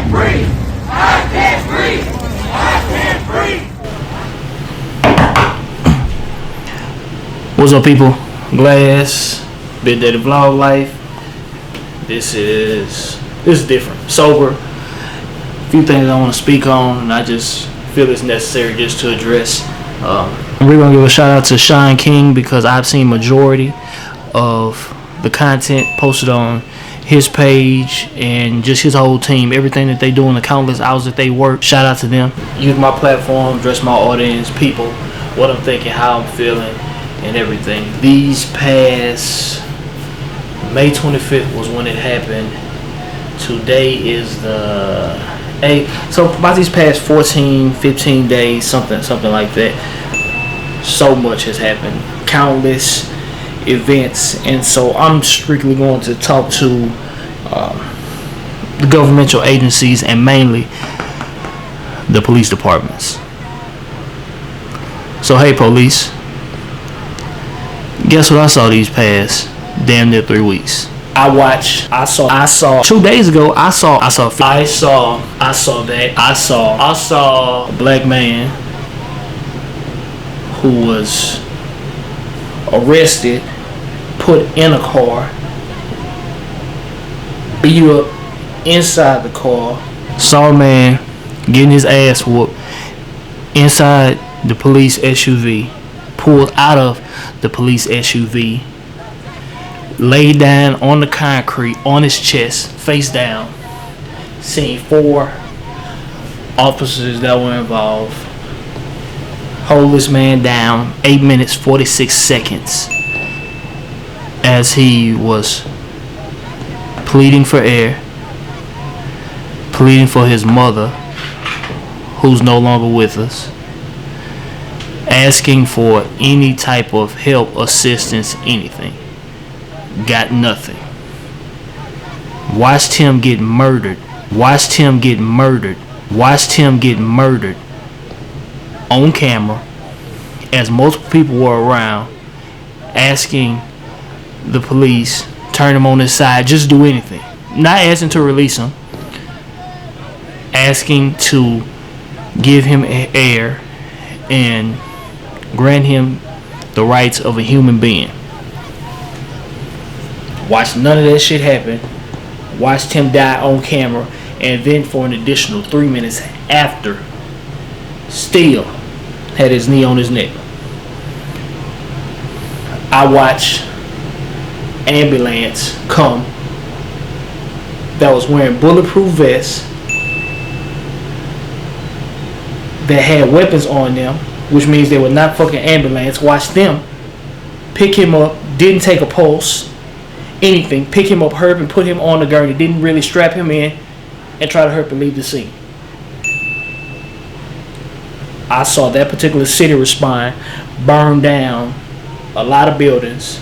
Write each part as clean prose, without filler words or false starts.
can't breathe. I can't breathe. I can't breathe. What's up, people? Glass, Big Daddy Vlog Life. This is different. Sober. A few things I want to speak on, and I just feel it's necessary just to address. We're gonna give a shout out to Sean King because I've seen majority of the content posted on his page and just his whole team, everything that they do in the countless hours that they work. Shout out to them. Use my platform, address my audience, people, what I'm thinking, how I'm feeling, and everything. These past May 25th was when it happened. Today is the 8th. So about these past 14, 15 days, something like that. So much has happened. Countless events, and so I'm strictly going to talk to the governmental agencies and mainly the police departments. So hey, police, guess what I saw these past damn near 3 weeks? I saw 2 days ago. I saw a black man who was arrested, put in a car, beat up inside the car. Saw a man getting his ass whooped inside the police SUV, pulled out of the police SUV, laid down on the concrete on his chest, face down. Seen 4 officers that were involved hold this man down 8 minutes 46 seconds as he was pleading for air, pleading for his mother who's no longer with us, asking for any type of help, assistance, anything. Got nothing. Watched him get murdered on camera as multiple people were around, asking the police, turn him on his side, just do anything. Not asking to release him, asking to give him air and grant him the rights of a human being. Watched none of that shit happen. Watched him die on camera, and then for an additional 3 minutes after, still had his knee on his neck. I watched ambulance come that was wearing bulletproof vests, that had weapons on them, which means they were not fucking ambulance. Watched them pick him up, didn't take a pulse, anything, pick him up, hurry and put him on the gurney, didn't really strap him in, and try to hurry and leave the scene. I saw that particular city respond, burn down a lot of buildings,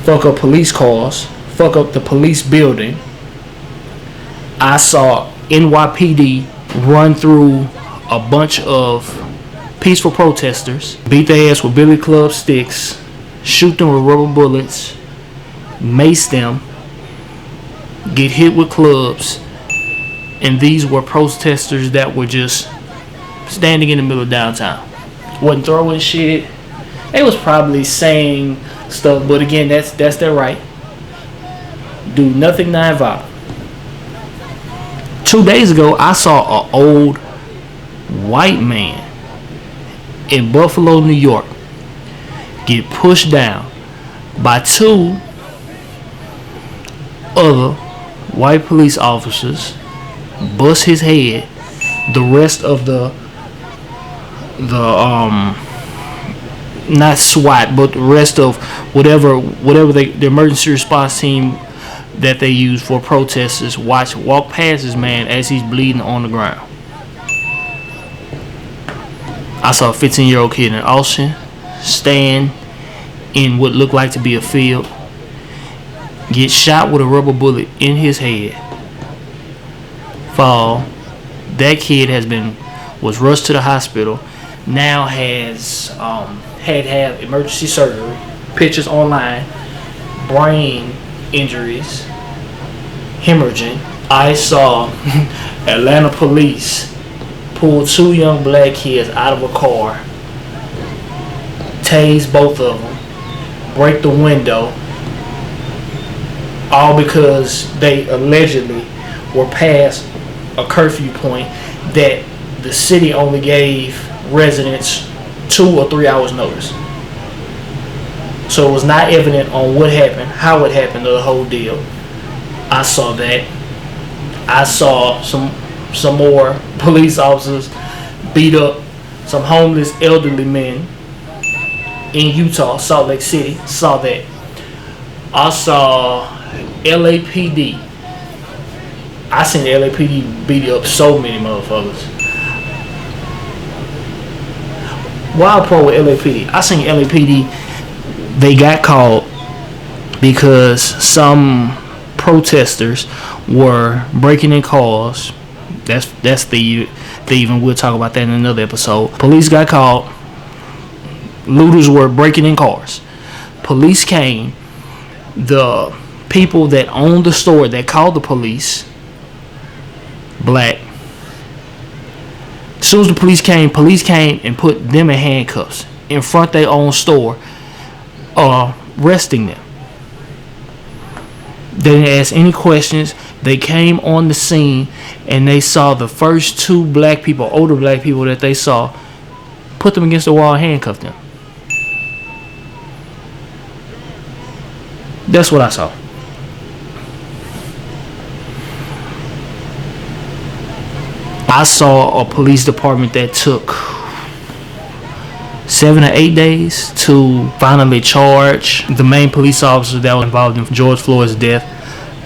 fuck up police cars, fuck up the police building. I saw NYPD run through a bunch of peaceful protesters, beat their ass with billy club sticks, shoot them with rubber bullets, mace them, get hit with clubs, and these were protesters that were just standing in the middle of downtown. Wasn't throwing shit. They was probably saying stuff, but again, that's their right. Do nothing non-violent. 2 days ago, I saw an old white man in Buffalo, New York, get pushed down by 2 other white police officers, bust his head. The rest of the not SWAT, but the rest of whatever the emergency response team that they use for protesters walk past this man as he's bleeding on the ground. I saw a 15-year-old kid in Austin stand in what looked like to be a field, get shot with a rubber bullet in his head, fall. That kid was rushed to the hospital, now has had emergency surgery, pictures online, brain injuries, hemorrhaging, I saw Atlanta police pull two young black kids out of a car, tase both of them, break the window, all because they allegedly were past a curfew point that the city only gave residents 2 or 3 hours notice. So it was not evident on what happened, how it happened, or the whole deal. I saw that. I saw some more police officers beat up some homeless elderly men in Utah, Salt Lake City. Saw that. I saw LAPD. I seen the LAPD beat up so many motherfuckers. Wild pro with LAPD. I seen LAPD. They got caught because some protesters were breaking in cars. That's thieving. We'll talk about that in another episode. Police got caught. Looters were breaking in cars. Police came. The people that owned the store that called the police, black. As soon as the police came and put them in handcuffs in front of their own store, arresting them. They didn't ask any questions. They came on the scene and they saw the first two black people, older black people that they saw, put them against the wall and handcuff them. That's what I saw. I saw a police department that took 7 or 8 days to finally charge the main police officer that was involved in George Floyd's death.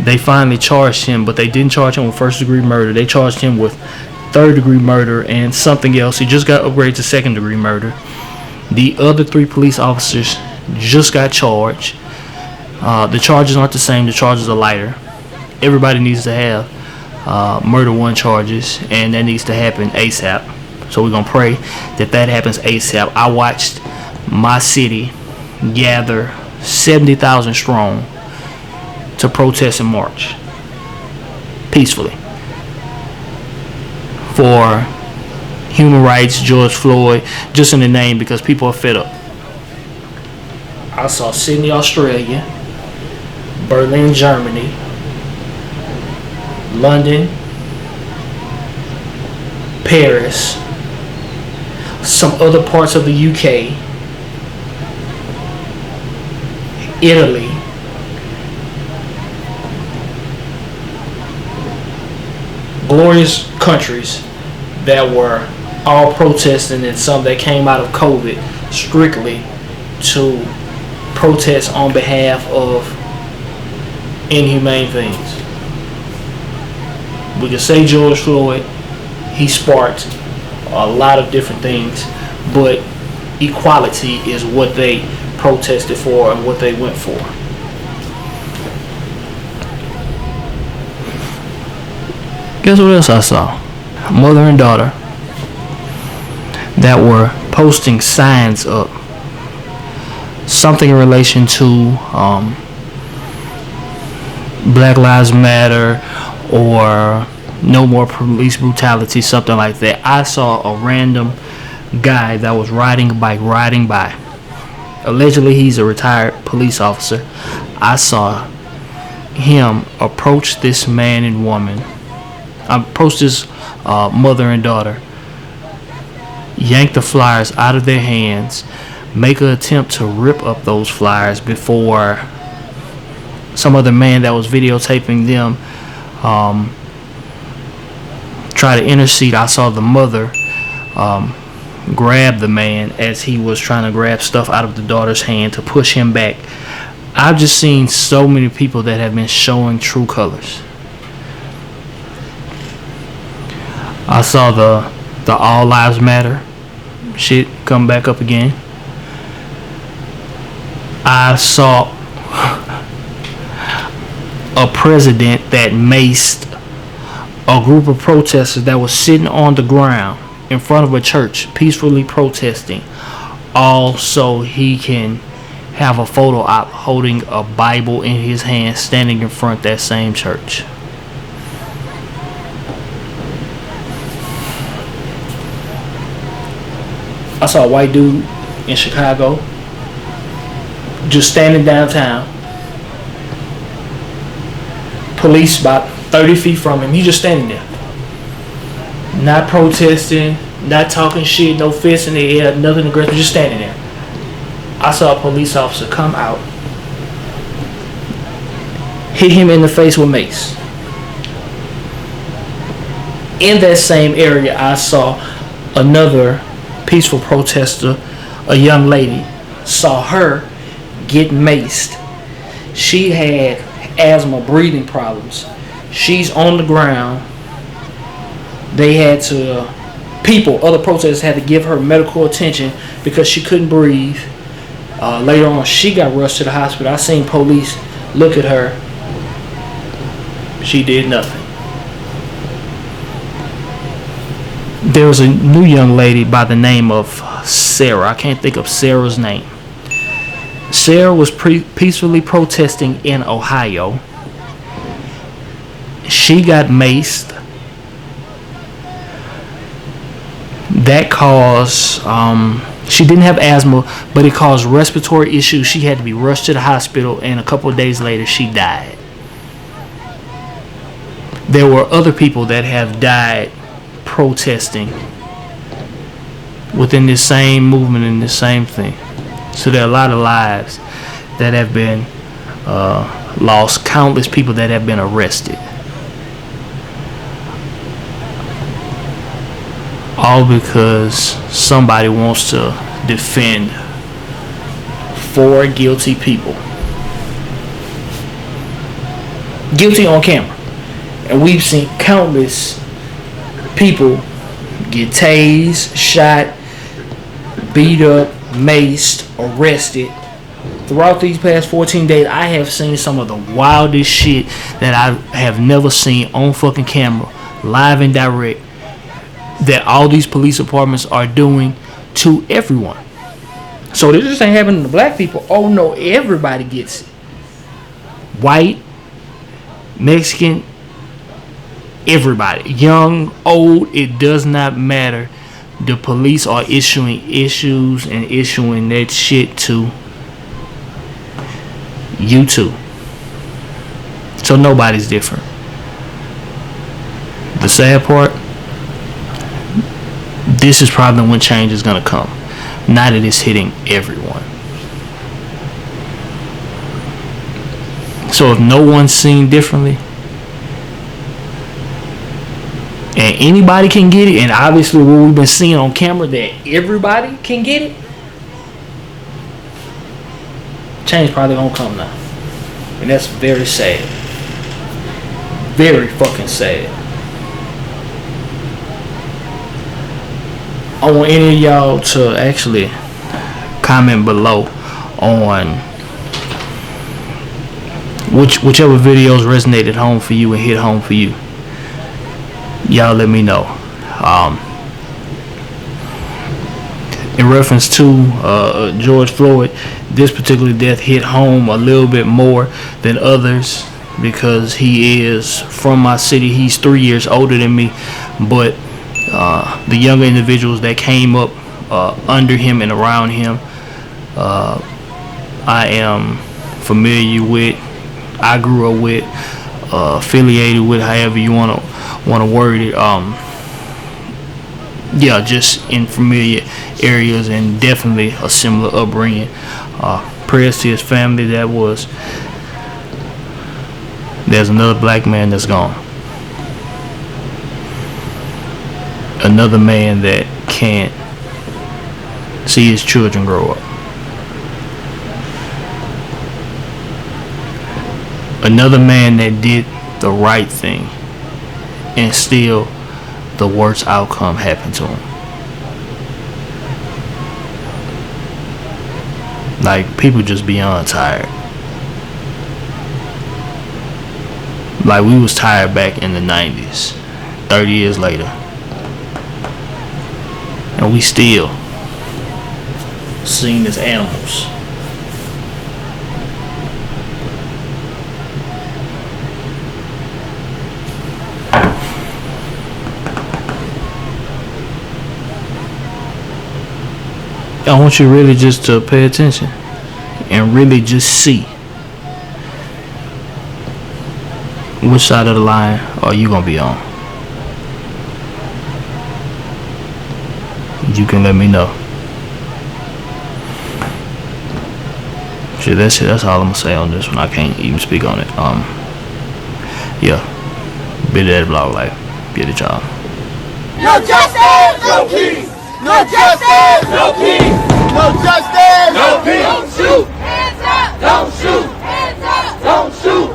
They finally charged him, but they didn't charge him with first-degree murder. They charged him with third-degree murder and something else. He just got upgraded to second-degree murder. The other 3 police officers just got charged. The charges aren't the same. The charges are lighter. Everybody needs to have murder 1 charges, and that needs to happen ASAP. So we're going to pray that happens ASAP. I watched my city gather 70,000 strong to protest and march peacefully for human rights, George Floyd, just in the name, because people are fed up. I saw Sydney, Australia, Berlin, Germany, London, Paris, some other parts of the UK, Italy, glorious countries that were all protesting, and some that came out of COVID strictly to protest on behalf of inhumane things. We could say George Floyd, he sparked a lot of different things, but equality is what they protested for and what they went for. Guess what else I saw? Mother and daughter that were posting signs up, something in relation to Black Lives Matter or no more police brutality, something like that. I saw a random guy that was riding a bike, riding by. Allegedly, he's a retired police officer. I saw him approach this man and woman, approach this mother and daughter, yank the flyers out of their hands, make an attempt to rip up those flyers before some other man that was videotaping them try to intercede. I saw the mother grab the man as he was trying to grab stuff out of the daughter's hand to push him back. I've just seen so many people that have been showing true colors. I saw the All Lives Matter shit come back up again. I saw a president that maced a group of protesters that was sitting on the ground in front of a church peacefully protesting, all so he can have a photo op holding a Bible in his hand standing in front of that same church. I saw a white dude in Chicago just standing downtown. Police about 30 feet from him. He just standing there. Not protesting, not talking shit, no fists in the air, nothing aggressive, just standing there. I saw a police officer come out, hit him in the face with mace. In that same area, I saw another peaceful protester, a young lady, saw her get maced. She had asthma, breathing problems. She's on the ground. They had to, other protesters had to give her medical attention because she couldn't breathe. Later on, she got rushed to the hospital. I seen police look at her. She did nothing. There was a new young lady by the name of Sarah. I can't think of Sarah's name. Sarah was peacefully protesting in Ohio. She got maced. That caused, she didn't have asthma, but it caused respiratory issues. She had to be rushed to the hospital, and a couple of days later, she died. There were other people that have died protesting within this same movement and this same thing. So there are a lot of lives that have been lost, countless people that have been arrested. All because somebody wants to defend 4 guilty people. Guilty on camera. And we've seen countless people get tased, shot, beat up, maced, arrested. Throughout these past 14 days, I have seen some of the wildest shit that I have never seen on fucking camera, live and direct, that all these police departments are doing to everyone. So this just ain't happening to black people. Oh no, everybody gets it. White, Mexican, everybody. Young, old, it does not matter. The police are issuing issues and issuing that shit to you too. So nobody's different. The sad part, this is probably when change is going to come. Now that it's hitting everyone. So if no one's seen differently, and anybody can get it, and obviously what we've been seeing on camera that everybody can get it, change probably gonna come now. And that's very sad. Very fucking sad. I want any of y'all to actually comment below on whichever videos resonated home for you and hit home for you. Y'all let me know. In reference to George Floyd, this particular death hit home a little bit more than others because he is from my city. He's 3 years older than me, but the younger individuals that came up under him and around him, I am familiar with, I grew up with, affiliated with, however you want to word it. Yeah, just in familiar areas and definitely a similar upbringing. Prayers to his family. There's another black man that's gone. Another man that can't see his children grow up. Another man that did the right thing and still the worst outcome happened to him. Like, people just beyond tired. Like, we was tired back in the 90s, 30 years later. And we still seen as animals. I want you really just to pay attention and really just see which side of the line are you gonna be on. You can let me know. Shit, that's all I'm gonna say on this one. I can't even speak on it. Yeah. Bit of that vlog life. Get it, y'all. No justice, no peace. No justice, no peace. No justice, no peace. Don't shoot. Hands up. Don't shoot. Hands up. Don't shoot.